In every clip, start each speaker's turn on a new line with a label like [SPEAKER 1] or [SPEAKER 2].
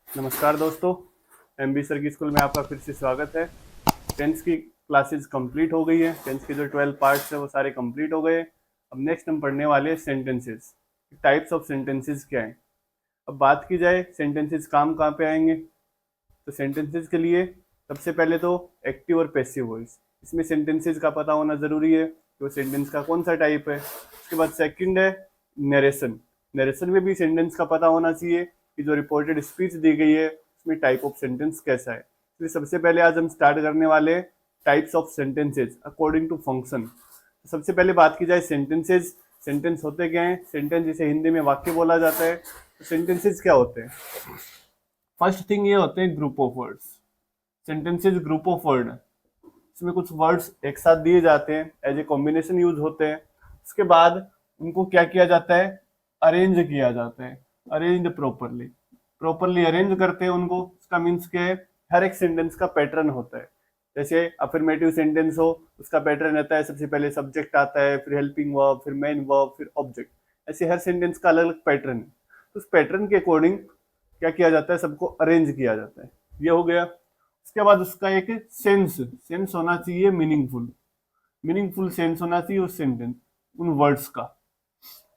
[SPEAKER 1] नमस्कार दोस्तों, MB sir की स्कूल में आपका फिर से स्वागत है। टेंथ की क्लासेस कंप्लीट हो गई है। टेंथ के जो 12 पार्ट्स है वो सारे कंप्लीट हो गए। अब नेक्स्ट हम पढ़ने वाले हैं सेंटेंसेस। टाइप्स ऑफ सेंटेंसेस क्या है। अब बात की जाए सेंटेंसेस काम कहाँ पे आएंगे, तो सेंटेंसेस के लिए सबसे पहले तो एक्टिव और पैसिव वॉइस, इसमें सेंटेंसेस का पता होना जरूरी है कि वो सेंटेंस का कौन सा टाइप है। उसके बाद सेकंड है नरेशन। नरेशन में भी सेंटेंस का पता होना चाहिए कि जो रिपोर्टेड स्पीच दी गई है उसमें टाइप ऑफ सेंटेंस कैसा है। इसलिए सबसे पहले आज हम स्टार्ट करने वाले types of sentences according to function. सबसे पहले बात की जाए सेंटेंसेस। सेंटेंस होते क्या है, सेंटेंस जिसे हिंदी में वाक्य बोला जाता है। तो सेंटेंसेस क्या होते हैं, फर्स्ट थिंग ये होते हैं group of words. Sentences group of word, इसमें कुछ वर्ड्स एक साथ दिए जाते हैं, एज ए कॉम्बिनेशन यूज होते हैं। उसके बाद उनको क्या किया जाता है, अरेंज किया जाता है। अरेंज प्रॉपरली, प्रॉपरली अरेंज करते हैं उनको। उसका मीन्स क्या है, हर एक सेंटेंस का पैटर्न होता है। जैसे अफर्मेटिव सेंटेंस हो, उसका पैटर्न रहता है, सबसे पहले सब्जेक्ट आता है, फिर हेल्पिंग वर्ब, फिर मेन वर्ब, फिर ऑब्जेक्ट। ऐसे हर सेंटेंस का अलग अलग पैटर्न है। तो उस पैटर्न के अकॉर्डिंग क्या किया जाता है, सबको अरेंज किया जाता है। ये हो गया। उसके बाद उसका एक सेंस सेंस होना चाहिए, मीनिंगफुल मीनिंगफुल सेंस होना चाहिए उस सेंटेंस, उन वर्ड्स का,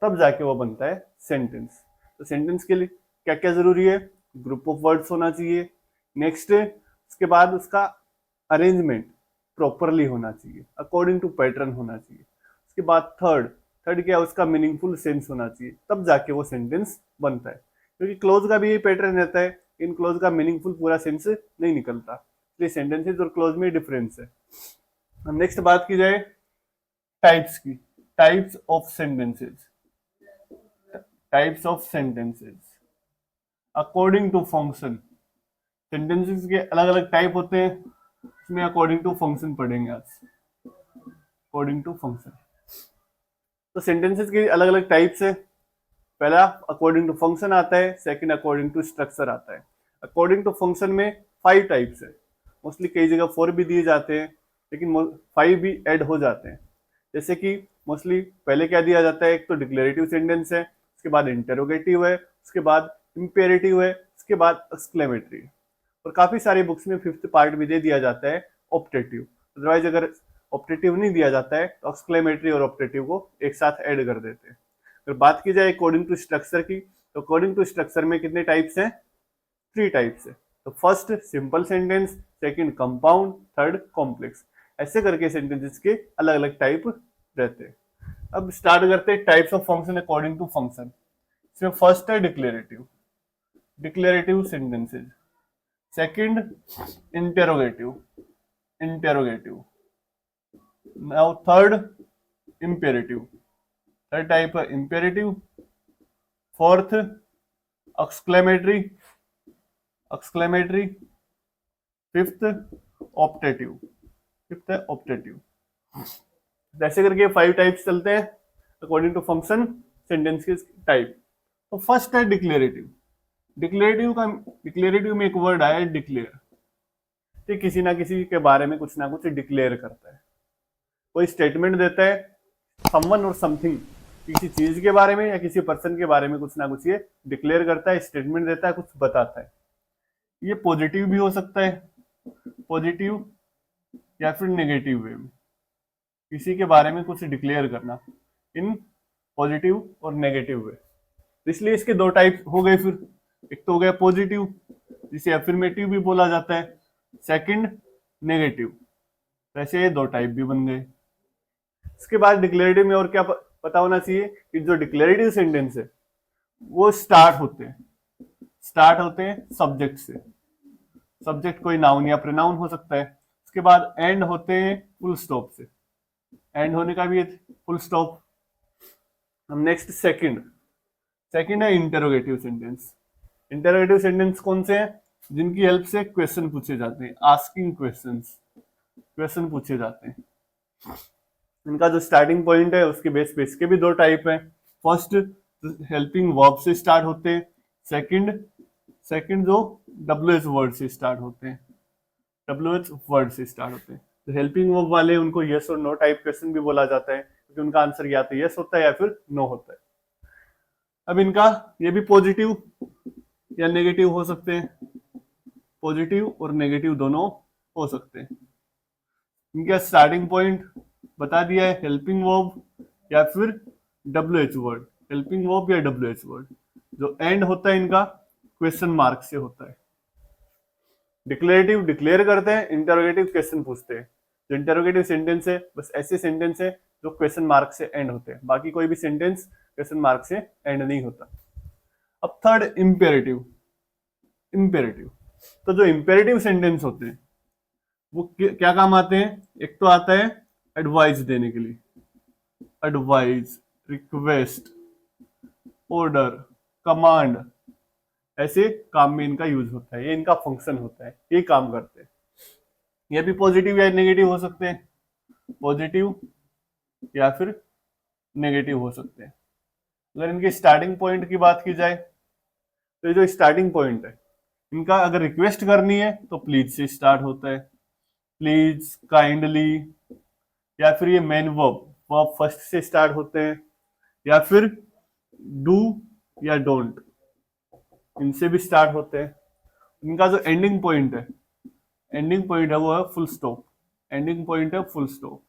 [SPEAKER 1] तब जाके वो बनता है सेंटेंस। तो सेंटेंस के लिए क्या क्या जरूरी है, ग्रुप ऑफ वर्ड्स होना चाहिए। नेक्स्ट, उसके बाद उसका अरेंजमेंट प्रॉपरली होना चाहिए, अकॉर्डिंग टू पैटर्न होना चाहिए। उसके बाद थर्ड थर्ड क्या है, उसका मीनिंगफुल सेंस होना चाहिए, तब जाके वो सेंटेंस बनता है। क्योंकि क्लोज का भी यही पैटर्न रहता है, इन क्लोज का मीनिंगफुल पूरा सेंस नहीं निकलता, इसलिए सेंटेंसेस और क्लोज में डिफरेंस है। अब नेक्स्ट बात की जाए टाइप्स की, types of sentences. Types of sentences according to function. Sentences के अलग अलग टाइप होते हैं, इसमें अकॉर्डिंग टू फंक्शन पढ़ेंगे आज। अकॉर्डिंग टू फंक्शन, तो सेंटेंसेस के अलग अलग टाइप्स है। पहला अकॉर्डिंग टू फंक्शन आता है, सेकंड अकॉर्डिंग टू स्ट्रक्चर आता है। अकॉर्डिंग टू फंक्शन में 5 टाइप्स है। मोस्टली कई जगह 4 भी दिए जाते हैं, लेकिन 5 भी ऐड हो जाते हैं। जैसे कि मोस्टली पहले क्या दिया जाता है, एक तो डिक्लेरेटिव सेंटेंस है, उसके बाद इंटेरोगेटिव है, उसके बाद इंपेरेटिव है, उसके बाद एक्सक्लेमेटरी है। और काफी सारी बुक्स में 5th पार्ट भी दे दिया जाता है, ऑप्टेटिव। अदरवाइज अगर ऑप्टेटिव नहीं दिया जाता है तो एक्सक्लेमेटरी और ऑप्टेटिव को एक साथ ऐड कर देते हैं। अगर बात की जाए अकॉर्डिंग टू स्ट्रक्चर की, तो अकॉर्डिंग टू स्ट्रक्चर में कितने टाइप्स हैं, 3 टाइप्स है। तो first simple sentence, second compound, third complex. ऐसे करके सेंटेंसेस के अलग अलग टाइप रहते हैं। अब स्टार्ट करते हैं types of function according to function. इसमें फर्स्ट है declarative, declarative sentences. Second interrogative, interrogative. Now third imperative, third type है imperative. Fourth exclamatory, exclamatory. Fifth optative, fifth है ऑप्टेटिव। ऐसे करके 5 टाइप्स चलते हैं अकॉर्डिंग टू फंक्शन सेंटेंस के type. तो फर्स्ट है डिक्लेरेटिव। डिक्लेरेटिव में एक वर्ड आया है डिक्लेयर, तो किसी ना किसी के बारे में कुछ ना कुछ डिक्लेयर करता है, कोई स्टेटमेंट देता है समवन और समथिंग, किसी चीज के बारे में या किसी पर्सन के बारे में कुछ ना कुछ ये डिक्लेयर करता है, स्टेटमेंट देता है, कुछ बताता है। ये पॉजिटिव भी हो सकता है, पॉजिटिव या फिर नेगेटिव वे में किसी के बारे में कुछ डिक्लेयर करना, इन पॉजिटिव और नेगेटिव वे। इसलिए इसके 2 टाइप हो गए फिर। एक तो हो गया पॉजिटिव, जिसे अफर्मेटिव भी बोला जाता है, सेकंड नेगेटिव। वैसे ये 2 टाइप भी बन गए। इसके बाद डिक्लेरेटिव में और क्या पता होना चाहिए कि जो डिक्लेरेटिव सेंटेंस है वो स्टार्ट होते हैं सब्जेक्ट से। सब्जेक्ट कोई नाउन या प्रोनाउन हो सकता है। उसके बाद एंड होते हैं फुल स्टॉप से, एंड होने का भी है फुल स्टॉप। हम नेक्स्ट सेकंड है इंटेरोगेटिव सेंटेंस। इंटेरोगेटिव सेंटेंस कौन से हैं, जिनकी हेल्प से क्वेश्चन पूछे जाते हैं, आस्किंग क्वेश्चंस, क्वेश्चन पूछे जाते हैं। इनका जो स्टार्टिंग पॉइंट है उसके बेस पे इसके भी 2 टाइप हैं। फर्स्ट हेल्पिंग वर्ब से स्टार्ट होते हैं, सेकंड सेकंड जो WH वर्ड से स्टार्ट होते हैं, WH वर्ड से स्टार्ट होते हैं। तो हेल्पिंग वर्ब वाले उनको यस और नो टाइप क्वेश्चन भी बोला जाता है, क्योंकि उनका आंसर या तो यस होता है या फिर नो होता है। अब इनका ये भी पॉजिटिव या नेगेटिव हो सकते हैं, पॉजिटिव और नेगेटिव दोनों हो सकते हैं। इनका स्टार्टिंग पॉइंट बता दिया है, हेल्पिंग वर्ब या फिर WH वर्ड, हेल्पिंग वर्ब या WH वर्ड। जो एंड होता है इनका क्वेश्चन मार्क से होता है। डिक्लेरेटिव डिक्लेयर करते हैं, इंटरोगेटिव क्वेश्चन पूछते हैं। जो इंटरोगेटिव सेंटेंस है बस ऐसे सेंटेंस है जो क्वेश्चन मार्क से एंड होते हैं, बाकी कोई भी सेंटेंस क्वेश्चन मार्क से एंड नहीं होता। अब थर्ड इंपेरेटिव। इंपेरेटिव, तो जो इंपेरेटिव सेंटेंस होते हैं वो क्या काम आते हैं? एक तो आता है एडवाइस देने के लिए, एडवाइस, रिक्वेस्ट, ऑर्डर, कमांड, ऐसे काम में इनका यूज होता है, ये इनका फंक्शन होता है, ये काम करते हैं। ये भी पॉजिटिव या नेगेटिव हो सकते हैं, पॉजिटिव या फिर नेगेटिव हो सकते हैं। अगर इनके स्टार्टिंग पॉइंट की बात की जाए तो ये जो स्टार्टिंग पॉइंट है इनका, अगर रिक्वेस्ट करनी है तो प्लीज से स्टार्ट होता है, प्लीज, काइंडली, या फिर ये मेन वर्ब फर्स्ट से स्टार्ट होते हैं, या फिर डू या डोंट, इनसे भी स्टार्ट होते हैं। इनका जो एंडिंग पॉइंट है, एंडिंग पॉइंट है वो है फुल स्टॉप, एंडिंग पॉइंट है फुल स्टॉप।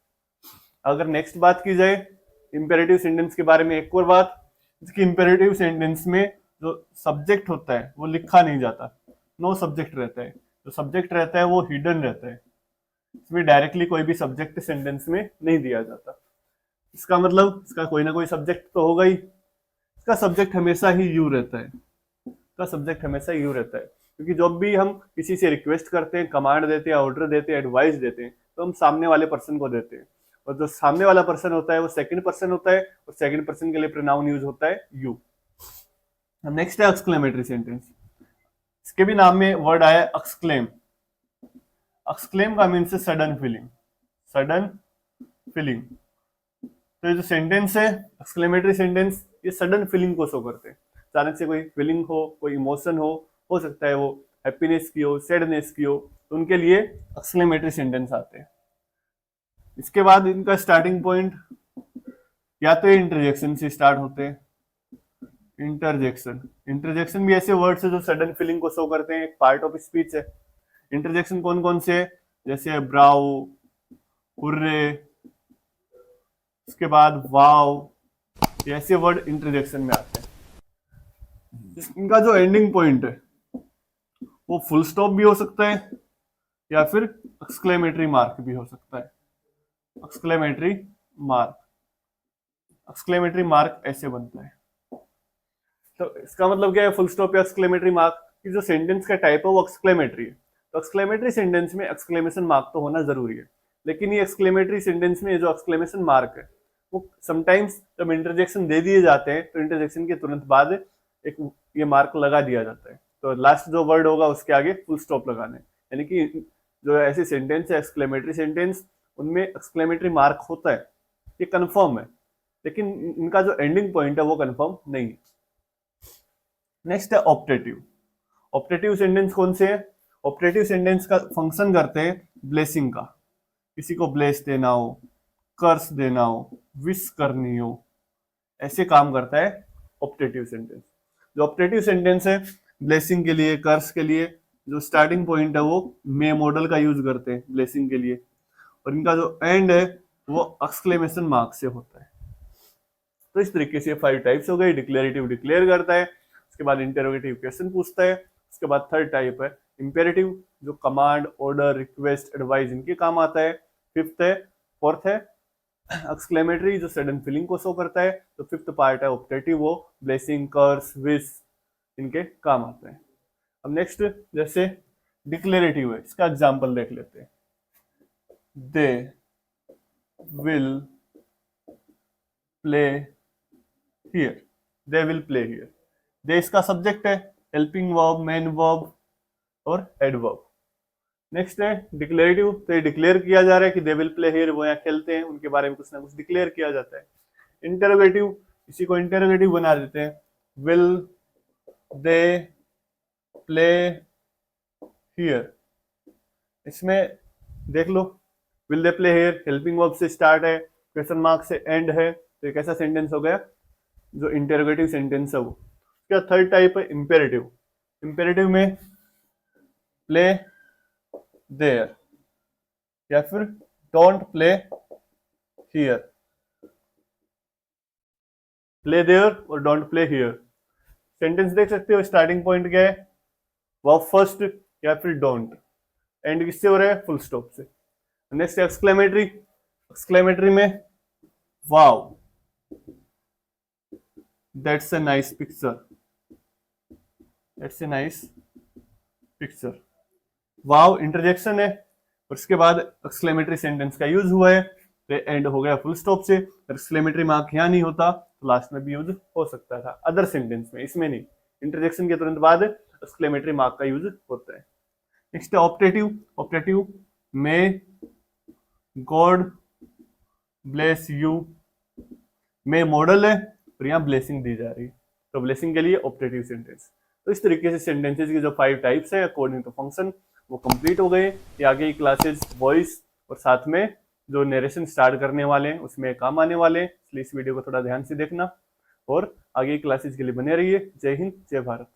[SPEAKER 1] अगर नेक्स्ट बात की जाए इंपेरेटिव सेंटेंस के बारे में, एक और बात कि इंपेरेटिव सेंटेंस में जो सब्जेक्ट होता है वो लिखा नहीं जाता, नो सब्जेक्ट रहता है। जो सब्जेक्ट रहता है वो हिडन रहता है, इसमें डायरेक्टली कोई भी सब्जेक्ट सेंटेंस में नहीं दिया जाता। इसका मतलब इसका कोई ना कोई सब्जेक्ट तो होगा ही, इसका सब्जेक्ट हमेशा ही यू रहता है, इसका सब्जेक्ट हमेशा यू रहता है। क्योंकि जब भी हम किसी से रिक्वेस्ट करते हैं, कमांड देते हैं, ऑर्डर देते हैं, एडवाइस देते हैं, तो हम सामने वाले पर्सन को देते हैं, और जो सामने वाला पर्सन होता है वो सेकंड पर्सन होता है, और सेकंड पर्सन के लिए प्रोनाउन यूज होता है यू। नेक्स्ट है एक्सक्लेमेटरी सेंटेंस। इसके भी नाम में वर्ड आया एक्सक्लेम। एक्सक्लेम का मीन्स है सडन फीलिंग, सडन फीलिंग। तो ये जो सेंटेंस है एक्सक्लेमेटरी सेंटेंस, ये सडन फीलिंग को शो करते हैं। अचानक से कोई फीलिंग हो, कोई इमोशन हो सकता है वो हैप्पीनेस की हो, सैडनेस की हो, तो उनके लिए एक्सक्लेमेटरी सेंटेंस आते हैं। इसके बाद इनका स्टार्टिंग पॉइंट या तो इंटरजेक्शन से स्टार्ट होते हैं, इंटरजेक्शन। इंटरजेक्शन भी ऐसे वर्ड्स है जो सडन फीलिंग को शो करते हैं, एक पार्ट ऑफ स्पीच है। इंटरजेक्शन कौन कौन से है? जैसे ब्राउ, हुर्रे, उसके बाद वाव, ऐसे वर्ड इंटरजेक्शन में आते हैं। इनका जो एंडिंग पॉइंट है वो फुल स्टॉप भी हो सकता है या फिर एक्सक्लेमेटरी मार्क भी हो सकता है। एक्सक्लेमेटरी मार्क, एक्सक्लेमेटरी मार्क ऐसे बनता है। तो इसका मतलब क्या है फुल स्टॉप या एक्सक्लेमेटरी मार्क? कि जो सेंटेंस का टाइप है वो एक्सक्लेमेटरी है, तो एक्सक्लेमेटरी सेंटेंस में एक्सक्लेमेशन मार्क तो होना जरूरी है। लेकिन ये एक्सक्लेमेटरी सेंटेंस में जो एक्सक्लेमेशन मार्क है वो समटाइम्स जब इंटरजेक्शन दे दिए जाते हैं तो इंटरजेक्शन के तुरंत बाद एक ये मार्क लगा दिया जाता है, तो लास्ट जो वर्ड होगा उसके आगे फुल स्टॉप लगाना है। यानी कि जो ऐसे सेंटेंस है एक्सक्लेमेटरी सेंटेंस, उनमें एक्सक्लेमेटरी मार्क होता है, ये कंफर्म है, लेकिन इनका जो एंडिंग पॉइंट है वो कंफर्म नहीं है। नेक्स्ट है ऑप्टेटिव। ऑप्टेटिव सेंटेंस कौन से है? ऑप्टेटिव सेंटेंस का फंक्शन करते हैं ब्लेसिंग का, किसी को ब्लेस देना हो, कर्स देना हो, विश करनी हो, ऐसे काम करता है ऑप्टेटिव सेंटेंस। जो ऑप्टेटिव सेंटेंस है ब्लेसिंग के लिए, कर्स के लिए, जो स्टार्टिंग पॉइंट है वो मे मॉडल का यूज करते हैं ब्लेसिंग के लिए, और इनका जो एंड है वो एक्सक्लेमेशन मार्क से होता है। तो इस तरीके से 5 टाइप्स हो गए। डिक्लेरेटिव डिक्लेयर करता है, उसके बाद इंटेरोगेटिव क्वेश्चन पूछता है, उसके बाद थर्ड टाइप है इंपेरेटिव, जो कमांड, ऑर्डर, रिक्वेस्ट, एडवाइस इनके काम आता है। फोर्थ है एक्सक्लेमेटरी, जो सडन फीलिंग को शो करता है। तो फिफ्थ पार्ट है ऑप्टेटिव, वो ब्लेसिंग, कर्स, विश इनके काम आता है। अब नेक्स्ट जैसे डिक्लेरेटिव है, इसका एग्जांपल देख लेते हैं। They will play here, they will play here. They इसका सब्जेक्ट है, हेल्पिंग वर्ब, मेन वर्ब और एडवर्ब। नेक्स्ट है डिक्लेरेटिव, तो ये डिक्लेयर किया जा रहा है कि दे विल प्ले हियर, वो यहाँ खेलते हैं, उनके बारे में कुछ ना कुछ डिक्लेयर किया जाता है। इंटेरोगेटिव, इसी को इंटेरोगेटिव बना देते हैं, विल दे प्ले हियर। इसमें देख लो, will they play here helping verb से स्टार्ट है, क्वेश्चन मार्क से एंड है, तो एक ऐसा सेंटेंस हो गया जो इंटेरोगेटिव सेंटेंस है वो। इसका थर्ड टाइप है इंपेरेटिव। इंपेरेटिव में प्ले देयर या फिर don't play here, play there और डोंट प्ले हियर। सेंटेंस देख सकते हो, स्टार्टिंग पॉइंट क्या है, वर्ब फर्स्ट या फिर डोंट, एंड किससे हो रहा है, फुल स्टॉप से। नेक्स्ट एक्सक्लेमेटरी, एक्सक्लेमेटरी में wow that's a nice picture, that's a nice picture. Wow interjection है और उसके बाद एक्सक्लेमेटरी सेंटेंस का यूज हुआ है, तो एंड हो गया फुल स्टॉप से। एक्सक्लेमेटरी मार्क यहाँ नहीं होता तो लास्ट में भी यूज हो सकता था, अदर सेंटेंस में, इसमें नहीं। इंटरजेक्शन के तुरंत बाद एक्सक्लेमेटरी मार्क का यूज होता है। Next optative, optative may God bless you, may model है और यहाँ ब्लेसिंग दी जा रही है, तो ब्लेसिंग के लिए ऑप्टेटिव सेंटेंस। तो इस तरीके से सेंटेंसेस की जो 5 टाइप्स है अकॉर्डिंग टू फंक्शन वो कंप्लीट हो गए। ये आगे की क्लासेस वॉइस और साथ में जो नरेशन स्टार्ट करने वाले हैं उसमें काम आने वाले हैं, इसलिए इस वीडियो को थोड़ा ध्यान से देखना और आगे की क्लासेस के लिए बने रहिए। जय हिंद, जय भारत।